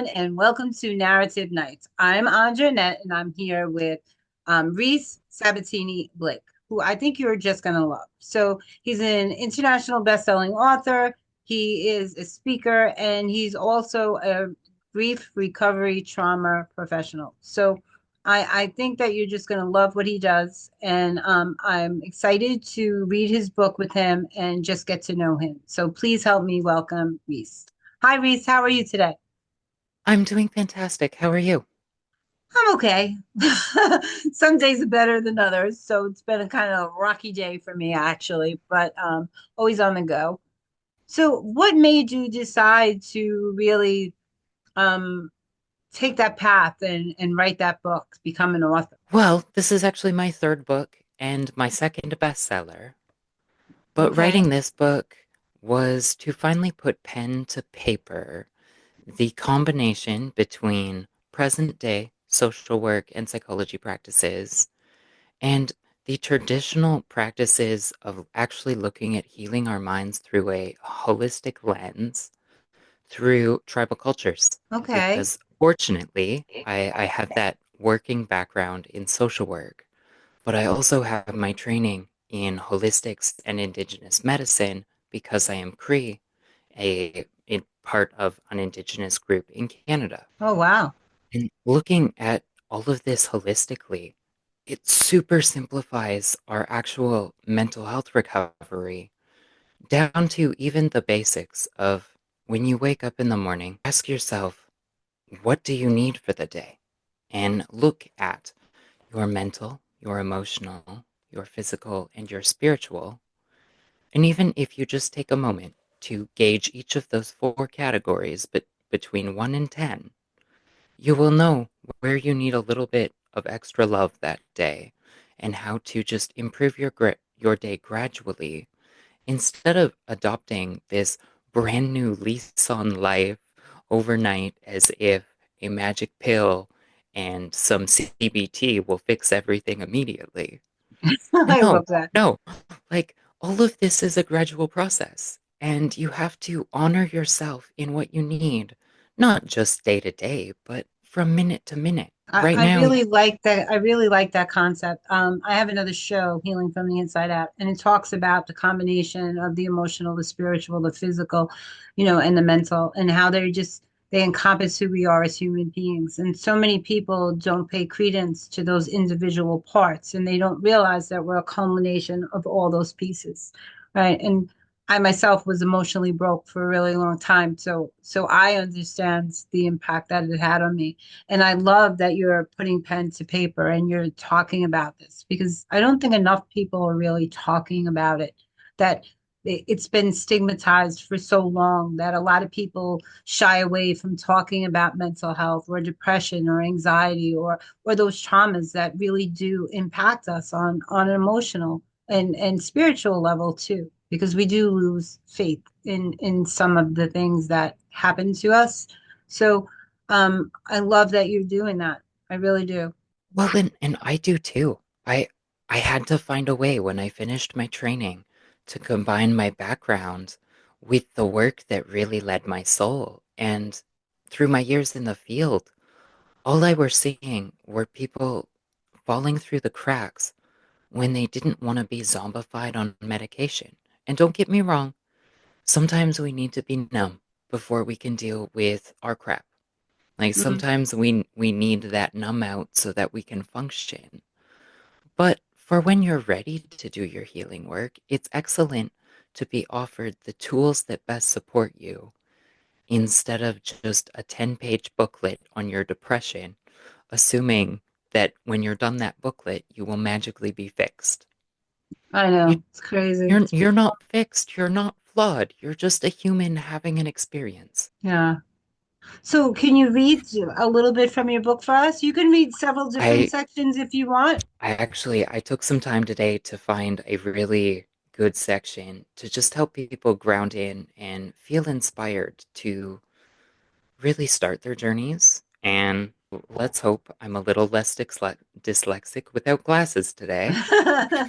everyone, and welcome to Narrative Nights. I'm Anjanette, and I'm here with Reese Sabatini Blake, who I think you're just going to love. So, he's an international best-selling author, he is a speaker, and he's also a grief recovery trauma professional. So, I think that you're just going to love what he does, and I'm excited to read his book with him and just get to know him. So, please help me welcome Reese. Hi, Reese. How are you today? I'm doing fantastic. How are you? I'm okay. Some days are better than others, so it's been a kind of rocky day for me actually, but always on the go. So, what made you decide to really um take that path and write that book, become an author? Well, this is actually my third book and my second bestseller. But Okay. writing this book was to finally put pen to paper the combination between present day social work and psychology practices and the traditional practices of actually looking at healing our minds through a holistic lens through tribal cultures. Okay. Because fortunately, I have that working background in social work, but I also have my training in holistics and indigenous medicine because I am Cree, a part of an indigenous group in Canada. Oh, wow. And looking at all of this holistically, it super simplifies our actual mental health recovery down to even the basics of when you wake up in the morning, ask yourself, what do you need for the day? And look at your mental, your emotional, your physical, and your spiritual. And even if you just take a moment to gauge each of those four categories, but between 1 and 10, you will know where you need a little bit of extra love that day and how to just improve your day gradually instead of adopting this brand new lease on life overnight as if a magic pill and some CBT will fix everything immediately. I No, love that. no. Like, all of this is a gradual process, and you have to honor yourself in what you need, not just day to day, but from minute to minute. Right I now, really like that. I really like that concept. I have another show, Healing from the Inside Out, and it talks about the combination of the emotional, the spiritual, the physical, and the mental, and how they encompass who we are as human beings. And so many people don't pay credence to those individual parts, and they don't realize that we're a culmination of all those pieces, right? And I myself was emotionally broke for a really long time, so I understand the impact that it had on me, and I love that you're putting pen to paper and you're talking about this because I don't think enough people are really talking about it. That it's been stigmatized for so long that a lot of people shy away from talking about mental health or depression or anxiety or those traumas that really do impact us on an emotional and spiritual level too, because we do lose faith in some of the things that happen to us. So I love that you're doing that. I really do. well, and I do too. I had to find a way when I finished my training to combine my background with the work that really led my soul. And through my years in the field, all I were seeing were people falling through the cracks when they didn't want to be zombified on medication. And don't get me wrong, sometimes we need to be numb before we can deal with our crap. Like Mhm. sometimes we need that numb out so that we can function. But for when you're ready to do your healing work, it's excellent to be offered the tools that best support you instead of just a 10-page booklet on your depression, assuming that when you're done that booklet, you will magically be fixed. I You know. It's crazy. you're not fixed, you're not flawed. You're just a human having an experience. Yeah. So can you read a little bit from your book for us? You can read several different I sections if you want. I took some time today to find a really good section to just help people ground in and feel inspired to really start their journeys. And let's hope I'm a little less dyslexic without glasses today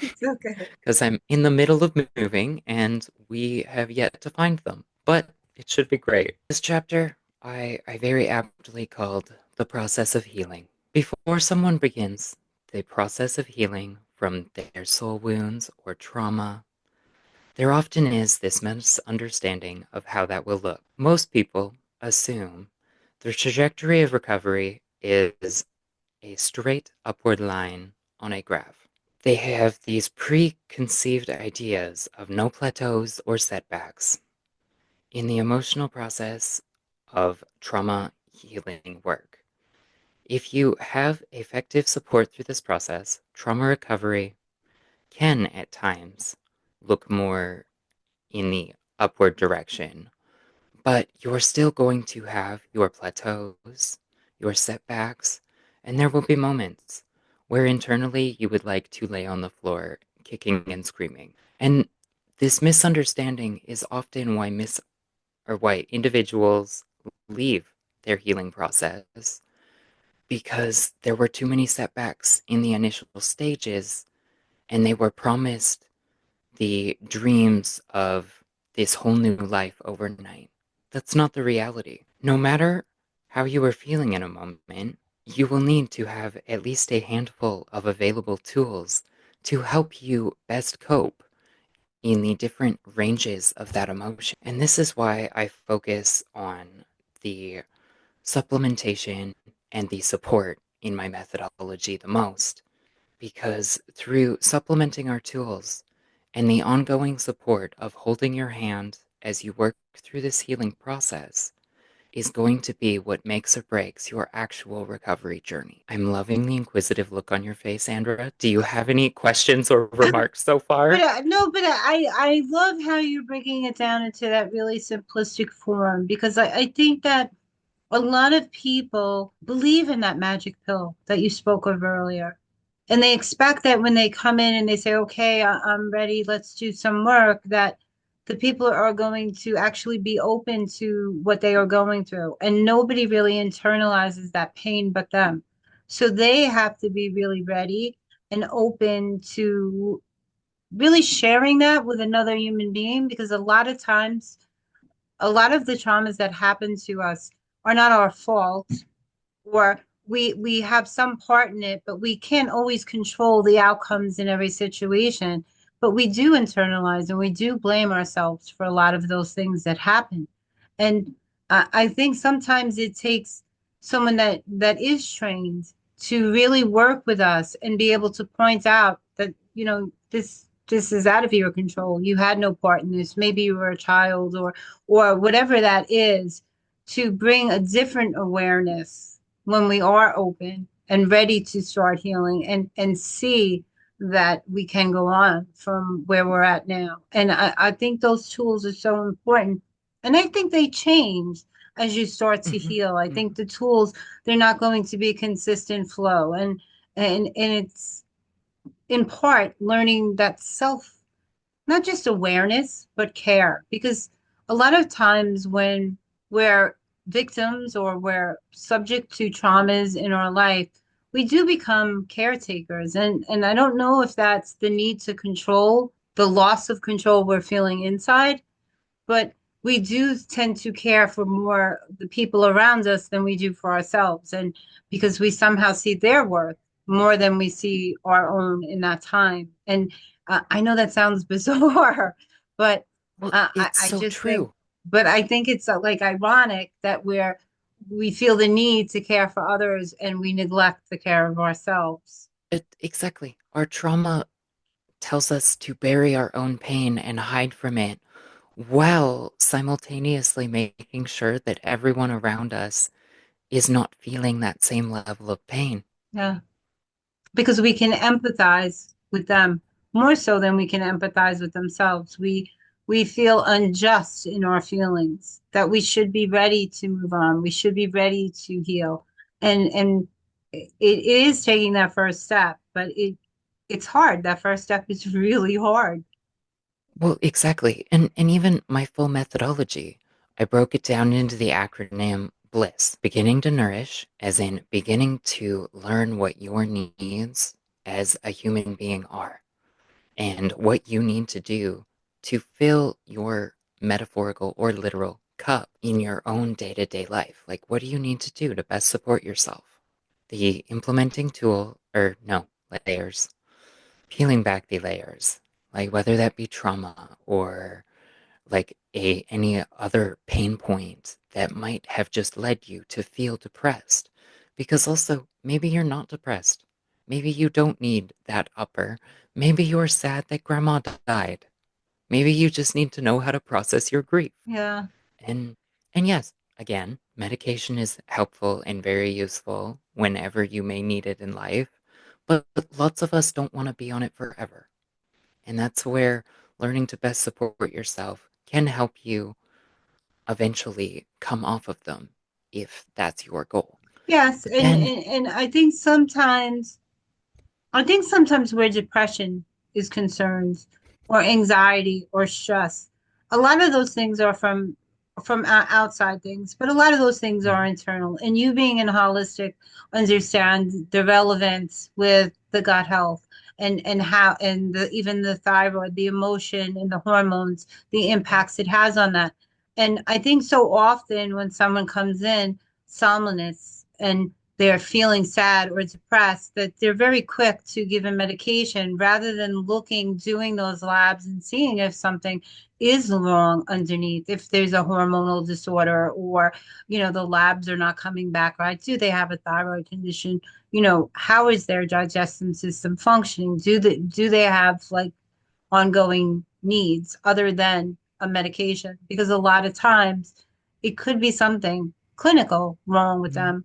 It's okay. because I'm in the middle of moving and we have yet to find them. But it should be great. This chapter, I very aptly called the process of healing. Before someone begins the process of healing from their soul wounds or trauma, there often is this misunderstanding of how that will look. Most people assume the trajectory of recovery is a straight upward line on a graph. They have these preconceived ideas of no plateaus or setbacks. In the emotional process of trauma healing work, if you have effective support through this process, trauma recovery can at times look more in the upward direction, but you're still going to have your plateaus, your setbacks, and there will be moments where internally you would like to lay on the floor, kicking and screaming. And this misunderstanding is often why individuals leave their healing process because there were too many setbacks in the initial stages and they were promised the dreams of this whole new life overnight. That's not the reality. No matter how you are feeling in a moment, you will need to have at least a handful of available tools to help you best cope in the different ranges of that emotion. And this is why I focus on the supplementation and the support in my methodology the most. Because through supplementing our tools and the ongoing support of holding your hand as you work through this healing process is going to be what makes or breaks your actual recovery journey. I'm loving the inquisitive look on your face, Andra. Do you have any questions or remarks so But far? no, but I love how you're breaking it down into that really simplistic form because I think that a lot of people believe in that magic pill that you spoke of earlier. And they expect that when they come in and they say, okay, I'm ready, let's do some work, that the people are going to actually be open to what they are going through. And nobody really internalizes that pain but them. So they have to be really ready and open to really sharing that with another human being because a lot of times, a lot of the traumas that happen to us are not our fault or we have some part in it, but we can't always control the outcomes in every situation. But we do internalize and we do blame ourselves for a lot of those things that happen. And I think sometimes it takes someone that is trained to really work with us and be able to point out that, this is out of your control. You had no part in this. Maybe you were a child or whatever that is, to bring a different awareness when we are open and ready to start healing and see that we can go on from where we're at now. And I think those tools are so important. And I think they change as you start to Mhm, heal. I think mhm. the tools, they're not going to be a consistent flow. And it's in part learning that self, not just awareness, but care. Because a lot of times when we're victims or we're subject to traumas in our life, we do become caretakers. And I don't know if that's the need to control, the loss of control we're feeling inside, but we do tend to care for more the people around us than we do for ourselves. And because we somehow see their worth more than we see our own in that time. And I know that sounds bizarre, but Well, it's I so just think, true. but I think it's like ironic that we feel the need to care for others and we neglect the care of ourselves. Exactly. Our trauma tells us to bury our own pain and hide from it while simultaneously making sure that everyone around us is not feeling that same level of pain. Yeah. Because we can empathize with them more so than we can empathize with themselves. We feel unjust in our feelings that we should be ready to move on. We should be ready to heal. And it is taking that first step, but it's hard. That first step is really hard. Well, exactly. And even my full methodology, I broke it down into the acronym BLISS, beginning to nourish, as in beginning to learn what your needs as a human being are and what you need to do to fill your metaphorical or literal cup in your own day-to-day life. Like, what do you need to do to best support yourself? The implementing tool, or no, layers, peeling back the layers, like whether that be trauma or like a any other pain point that might have just led you to feel depressed. Because also, maybe you're not depressed. Maybe you don't need that upper. Maybe you're sad that grandma died. Maybe you just need to know how to process your grief. Yeah. And and yes, again, medication is helpful and very useful whenever you may need it in life, but lots of us don't want to be on it forever. And that's where learning to best support yourself can help you eventually come off of them if that's your goal. Yes, But then, and I think sometimes where depression is concerned, or anxiety or stress, a lot of those things are from outside things, but a lot of those things are mhm, internal. And you being in holistic understand the relevance with the gut health and how and the even the thyroid, the emotion and the hormones, the right, impacts it has on that. And I think so often when someone comes in, somnolence and they're feeling sad or depressed, that they're very quick to give a medication rather than looking, doing those labs and seeing if something is wrong underneath, if there's a hormonal disorder or, the labs are not coming back right. Do they have a thyroid condition? How is their digestive system functioning? Do they have like ongoing needs other than a medication? Because a lot of times it could be something clinical wrong with mhm, them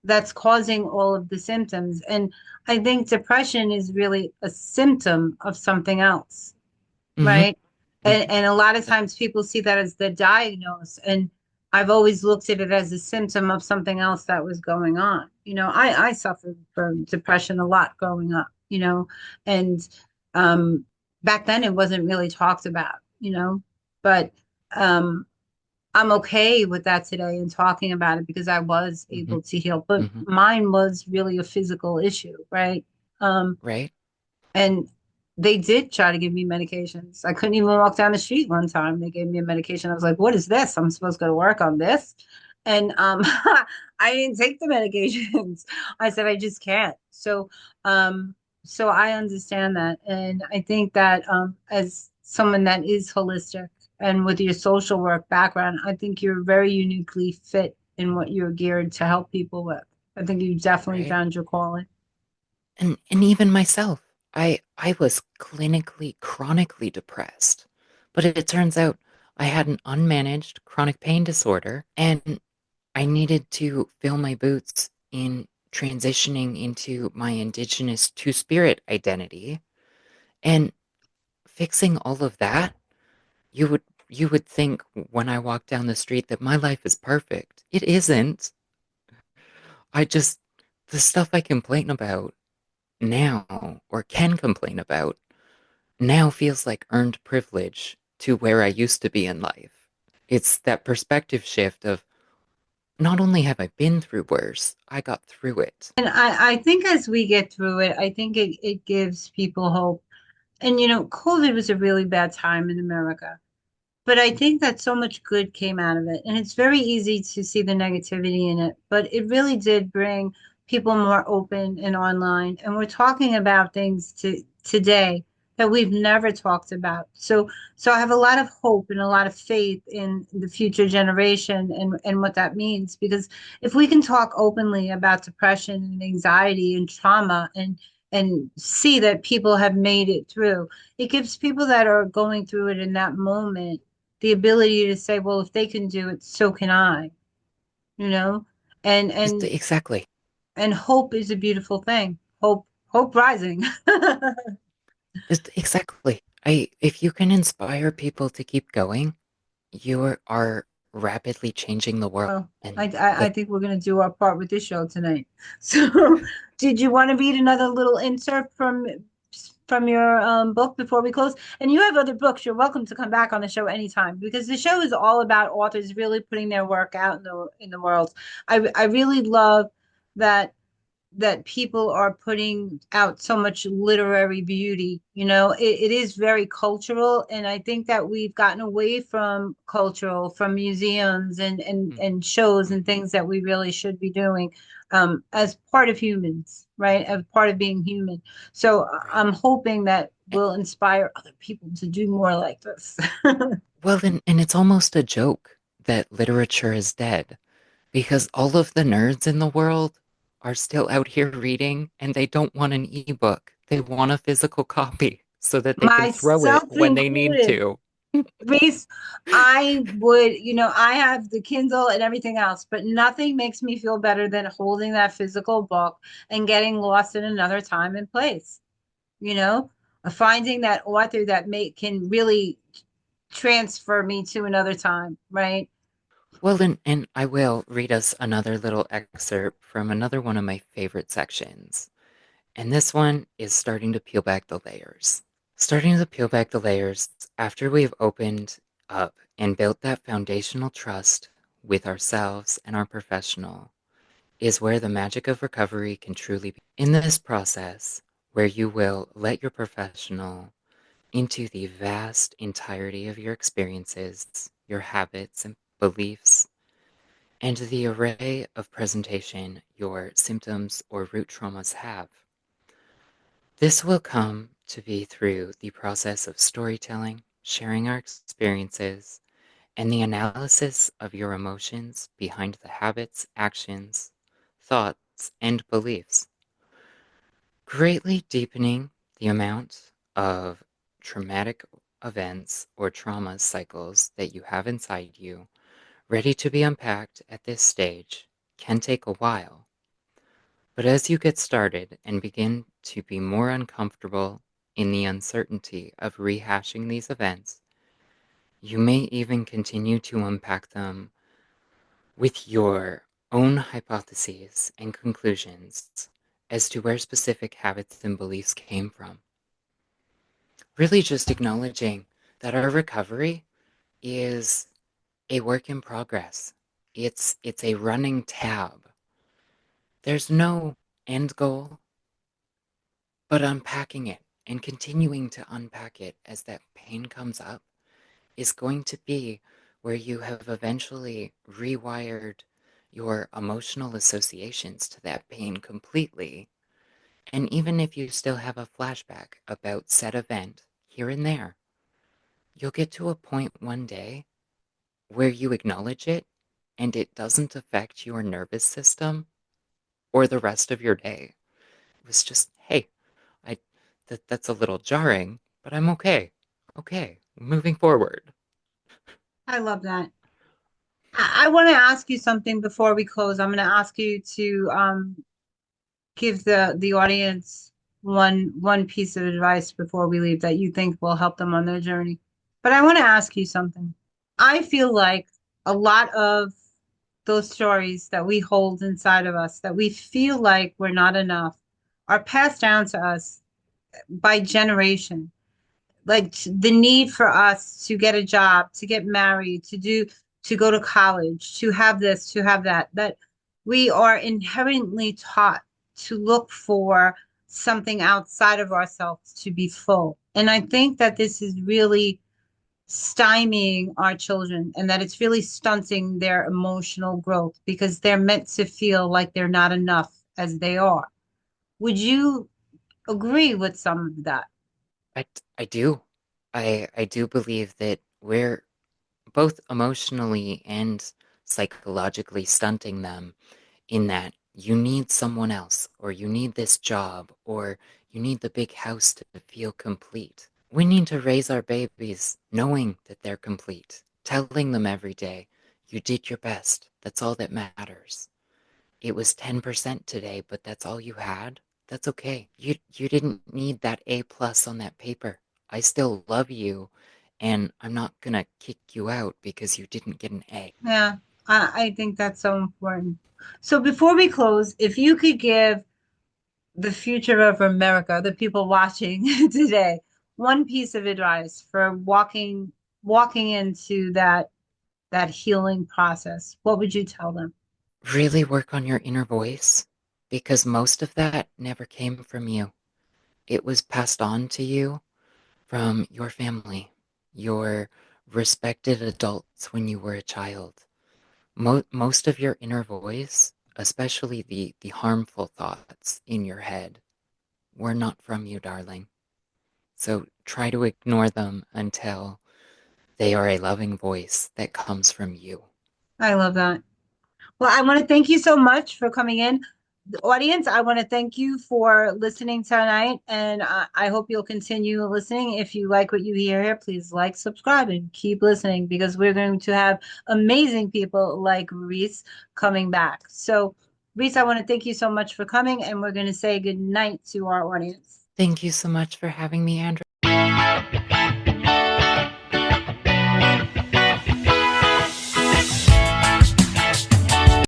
that's causing all of the symptoms. And I think depression is really a symptom of something else, mhm, right? And mhm, and a lot of times people see that as the diagnose, and I've always looked at it as a symptom of something else that was going on. I suffered from depression a lot growing up, and um back then it wasn't really talked about, but um I'm okay with that today and talking about it because I was mhm, able to heal. But mhm, mine was really a physical issue, right? Um, right, and they did try to give me medications. I couldn't even walk down the street one time. They gave me a medication. I was like, what is this? I'm supposed to go to work on this. And I didn't take the medications. I said, I just can't. Um, so I understand that. And I think that as someone that is holistic and with your social work background, I think you're very uniquely fit in what you're geared to help people with. I think you definitely right. found your calling. And even myself, I was clinically chronically depressed. But it turns out I had an unmanaged chronic pain disorder and I needed to fill my boots in transitioning into my indigenous two-spirit identity and fixing all of that. You would think when I walk down the street that my life is perfect. It isn't. I just the stuff I complain about now or can complain about now feels like earned privilege to where I used to be in life. It's that perspective shift of not only have I been through worse, I got through it. And I think as we get through it, I think it gives people hope. And COVID was a really bad time in America. But I think that so much good came out of it. And it's very easy to see the negativity in it. But it really did bring people more open and online. And we're talking about things today that we've never talked about. So I have a lot of hope and a lot of faith in the future generation and what that means. Because if we can talk openly about depression and anxiety and trauma and see that people have made it through, it gives people that are going through it in that moment the ability to say, well, if they can do it, so can I, you know? And and Exactly. and hope is a beautiful thing. Hope rising. Exactly. If you can inspire people to keep going, you are rapidly changing the world. Well, I, And I I like, think we're gonna do our part with this show tonight. So, did you want to read another little insert from your book before we close? And you have other books. You're welcome to come back on the show anytime because the show is all about authors really putting their work out in the world. I really love that that people are putting out so much literary beauty. It is very cultural, and I think that we've gotten away from cultural, from museums Mm, and shows and things that we really should be doing as part of humans, right? As part of being human. So right. I'm hoping that Eh, will inspire other people to do more like this. Well, and it's almost a joke that literature is dead because all of the nerds in the world are still out here reading and they don't want an ebook. They want a physical copy so that they can throw it Myself when they need included. to. Reese, I would, I have the Kindle and everything else, but nothing makes me feel better than holding that physical book and getting lost in another time and place, you know, finding that author that can really transfer me to another time, right? Well, and I will read us another little excerpt from another one of my favorite sections. And this one is starting to peel back the layers. Starting to peel back the layers after we've opened up and built that foundational trust with ourselves and our professional is where the magic of recovery can truly be. In this process, where you will let your professional into the vast entirety of your experiences, your habits and beliefs, and the array of presentation your symptoms or root traumas have. This will come to be through the process of storytelling, sharing our experiences, and the analysis of your emotions behind the habits, actions, thoughts, and beliefs, greatly deepening the amount of traumatic events or trauma cycles that you have inside you, ready to be unpacked at this stage, can take a while. But as you get started and begin to be more uncomfortable in the uncertainty of rehashing these events, you may even continue to unpack them with your own hypotheses and conclusions as to where specific habits and beliefs came from. Really just acknowledging that our recovery is a work in progress. It's a running tab. There's no end goal, but unpacking it and continuing to unpack it as that pain comes up is going to be where you have eventually rewired your emotional associations to that pain completely. And even if you still have a flashback about said event here and there, you'll get to a point one day where you acknowledge it and it doesn't affect your nervous system or the rest of your day. It was just, hey, I that's a little jarring, but I'm okay. Okay, moving forward. I love that. I want to ask you something before we close. I'm going to ask you to give the audience one piece of advice before we leave that you think will help them on their journey. But I want to ask you something. I feel like a lot of those stories that we hold inside of us that we feel like we're not enough are passed down to us by generation, like the need for us to get a job, to get married, to go to college, to have this, to have that, that we are inherently taught to look for something outside of ourselves to be full. And I think that this is really stymieing our children and that it's really stunting their emotional growth because they're meant to feel like they're not enough as they are. Would you agree with some of that? I, I do. I do believe that we're both emotionally and psychologically stunting them in that you need someone else, or you need this job, or you need the big house to feel complete. We need to raise our babies knowing that they're complete, telling them every day, you did your best. That's all that matters. It was 10% today, but that's all you had. That's okay. You didn't need that A plus on that paper. I still love you, and I'm not gonna kick you out because you didn't get an A. Yeah, I think that's so important. So before we close, if you could give the future of America, the people watching today, one piece of advice for walking into that healing process, what would you tell them? Really work on your inner voice because most of that never came from you. It was passed on to you from your family, your respected adults when you were a child. Most of your inner voice, especially the harmful thoughts in your head, were not from you, darling. So try to ignore them until they are a loving voice that comes from you. I love that. Well, I want to thank you so much for coming in. The audience, I want to thank you for listening tonight, and I hope you'll continue listening. If you like what you hear here, please like, subscribe, and keep listening because we're going to have amazing people like Reese coming back. So, Reese, I want to thank you so much for coming, and we're going to say good night to our audience. Thank you so much for having me, Andrew.